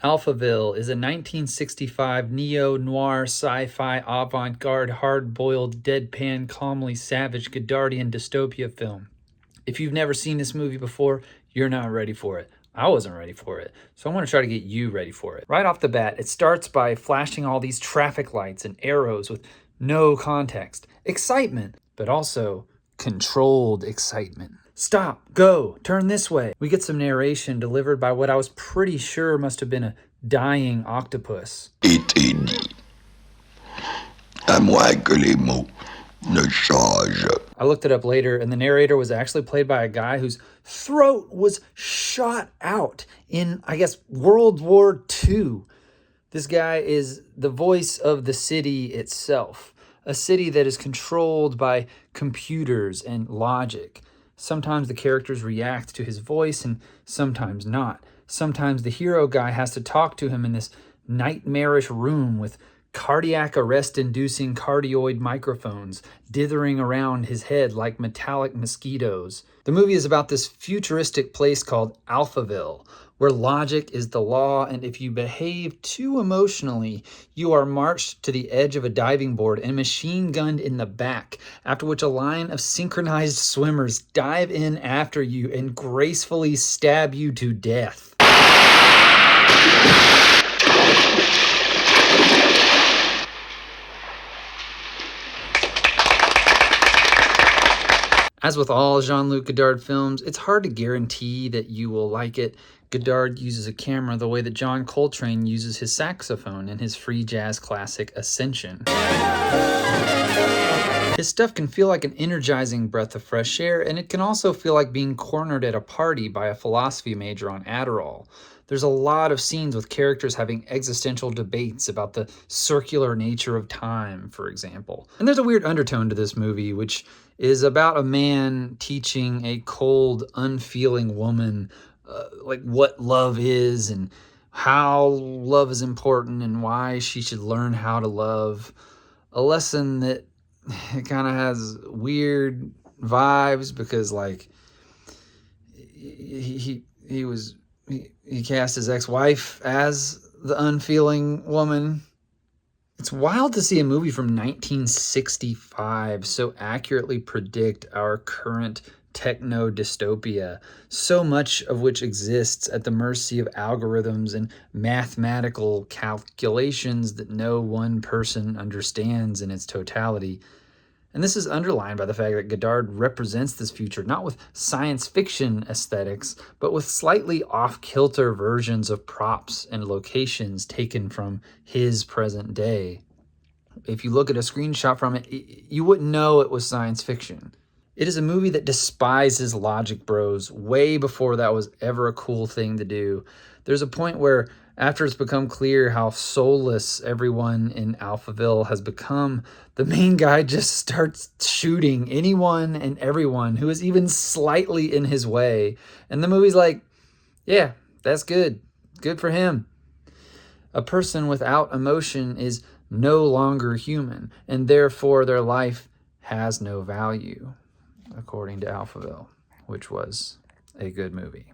Alphaville is a 1965 neo-noir sci-fi avant-garde hard-boiled deadpan calmly savage Godardian dystopia film. If you've never seen this movie before, you're not ready for it. I wasn't ready for it, so I want to try to get you ready for it. Right off the bat, it starts by flashing all these traffic lights and arrows with no context. Excitement, but also controlled excitement. Stop, go, turn this way. We get some narration delivered by what I was pretty sure must have been a dying octopus. À moins que les mots ne changent. I looked it up later, and the narrator was actually played by a guy whose throat was shot out in, I guess, World War II. This guy is the voice of the city itself, a city that is controlled by computers and logic. Sometimes the characters react to his voice and sometimes not. Sometimes the hero guy has to talk to him in this nightmarish room with cardiac arrest-inducing cardioid microphones dithering around his head like metallic mosquitoes. The movie is about this futuristic place called Alphaville, where logic is the law, and if you behave too emotionally, you are marched to the edge of a diving board and machine gunned in the back, after which a line of synchronized swimmers dive in after you and gracefully stab you to death. As with all Jean-Luc Godard films, it's hard to guarantee that you will like it. Godard uses a camera the way that John Coltrane uses his saxophone in his free jazz classic Ascension. His stuff can feel like an energizing breath of fresh air, and it can also feel like being cornered at a party by a philosophy major on Adderall. There's a lot of scenes with characters having existential debates about the circular nature of time, for example. And there's a weird undertone to this movie, which is about a man teaching a cold, unfeeling woman like what love is and how love is important and why she should learn how to love. A lesson that it kind of has weird vibes because, like, he cast his ex-wife as the unfeeling woman. It's wild to see a movie from 1965 so accurately predict our current techno dystopia, so much of which exists at the mercy of algorithms and mathematical calculations that no one person understands in its totality. And this is underlined by the fact that Godard represents this future not with science fiction aesthetics, but with slightly off-kilter versions of props and locations taken from his present day. If you look at a screenshot from it, you wouldn't know it was science fiction. It is a movie that despises logic bros way before that was ever a cool thing to do. There's a point where, after it's become clear how soulless everyone in Alphaville has become, the main guy just starts shooting anyone and everyone who is even slightly in his way. And the movie's like, yeah, that's good. Good for him. A person without emotion is no longer human, and therefore their life has no value, according to Alphaville, which was a good movie.